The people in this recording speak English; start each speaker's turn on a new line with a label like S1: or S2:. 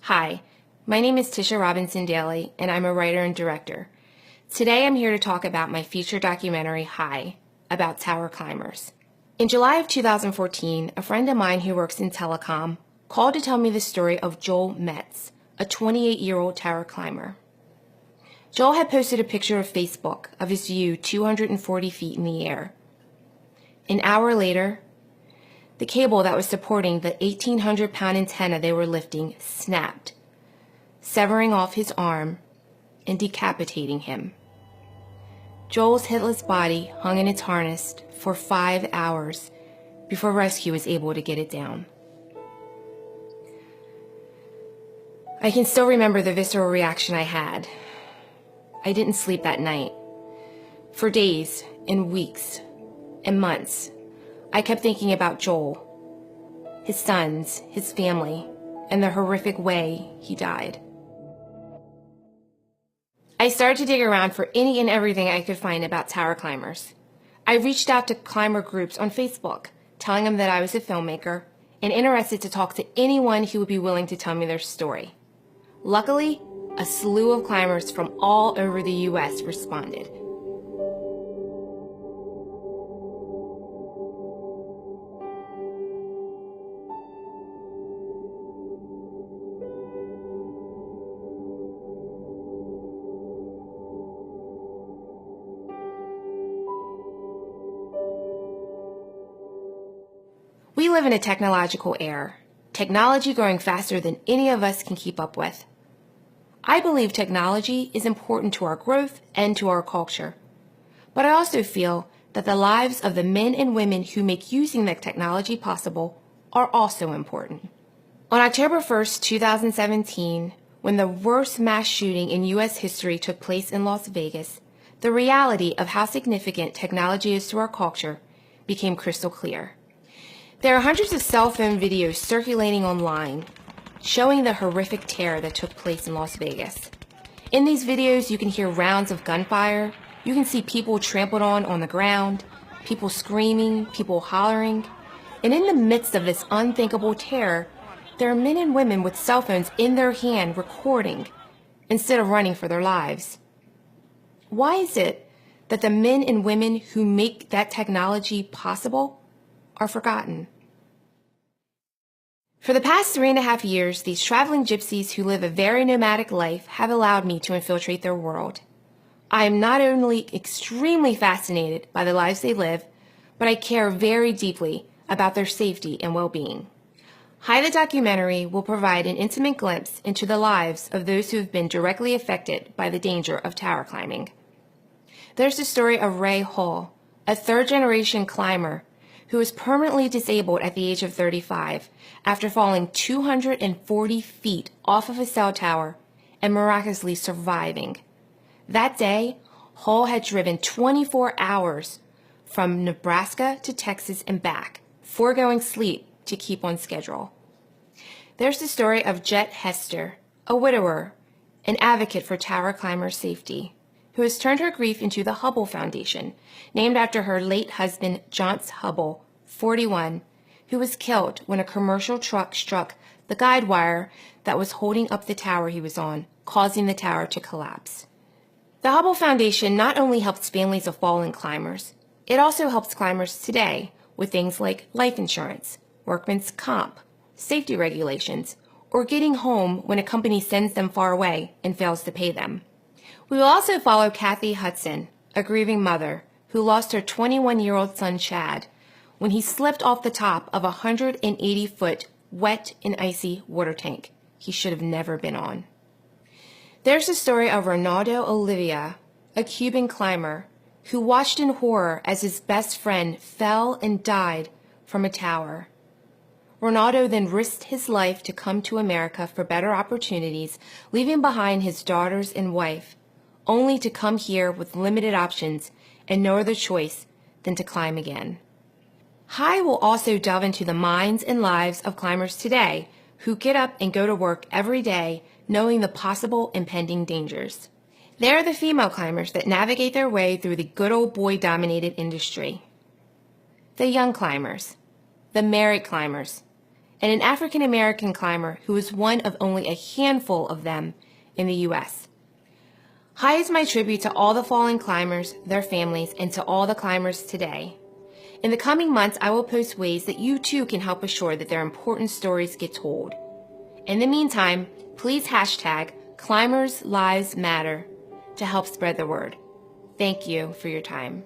S1: Hi, my name is Tisha Robinson-Daly, and I'm a writer and director. Today I'm here to talk about my feature documentary, High, about tower climbers. In July of 2014, a friend of mine who works in telecom called to tell me the story of Joel Metz, a 28-year-old tower climber. Joel had posted a picture of Facebook of his view 240 feet in the air. An hour later, the cable that was supporting the 1,800-pound antenna they were lifting snapped, severing off his arm and decapitating him. Joel's headless body hung in its harness for 5 hours before rescue was able to get it down. I can still remember the visceral reaction I had. I didn't sleep that night. For days and weeks and months, I kept thinking about Joel, his sons, his family, and the horrific way he died. I started to dig around for any and everything I could find about tower climbers. I reached out to climber groups on Facebook, telling them that I was a filmmaker and interested to talk to anyone who would be willing to tell me their story. Luckily, a slew of climbers from all over the U.S. responded. We live in a technological era, technology growing faster than any of us can keep up with. I believe technology is important to our growth and to our culture, but I also feel that the lives of the men and women who make using the technology possible are also important. On October 1st, 2017, when the worst mass shooting in U.S. history took place in Las Vegas, the reality of how significant technology is to our culture became crystal clear. There are hundreds of cell phone videos circulating online showing the horrific terror that took place in Las Vegas. In these videos, you can hear rounds of gunfire, you can see people trampled on the ground, people screaming, people hollering, and in the midst of this unthinkable terror, there are men and women with cell phones in their hand recording instead of running for their lives. Why is it that the men and women who make that technology possible are forgotten? For the past 3.5 years, these traveling gypsies who live a very nomadic life have allowed me to infiltrate their world. I am not only extremely fascinated by the lives they live, but I care very deeply about their safety and well-being. High, the documentary, will provide an intimate glimpse into the lives of those who have been directly affected by the danger of tower climbing. There's the story of Ray Hall, a third-generation climber who was permanently disabled at the age of 35 after falling 240 feet off of a cell tower and miraculously surviving. That day, Hall had driven 24 hours from Nebraska to Texas and back, foregoing sleep to keep on schedule. There's the story of Jet Hester, a widower, an advocate for tower climber safety, who has turned her grief into the Hubble Foundation, named after her late husband, Johns Hubble, 41, who was killed when a commercial truck struck the guide wire that was holding up the tower he was on, causing the tower to collapse. The Hubble Foundation not only helps families of fallen climbers, it also helps climbers today with things like life insurance, workman's comp, safety regulations, or getting home when a company sends them far away and fails to pay them. We will also follow Kathy Hudson, a grieving mother who lost her 21-year-old son Chad when he slipped off the top of a 180-foot wet and icy water tank he should have never been on. There's the story of Ronaldo Olivia, a Cuban climber who watched in horror as his best friend fell and died from a tower. Ronaldo then risked his life to come to America for better opportunities, leaving behind his daughters and wife, only to come here with limited options and no other choice than to climb again. High will also delve into the minds and lives of climbers today who get up and go to work every day knowing the possible impending dangers. They are the female climbers that navigate their way through the good old boy-dominated industry. The young climbers, the married climbers, and an African American climber who is one of only a handful of them in the U.S. Hi is my tribute to all the fallen climbers, their families, and to all the climbers today. In the coming months, I will post ways that you too can help assure that their important stories get told. In the meantime, please hashtag Climbers Lives Matter to help spread the word. Thank you for your time.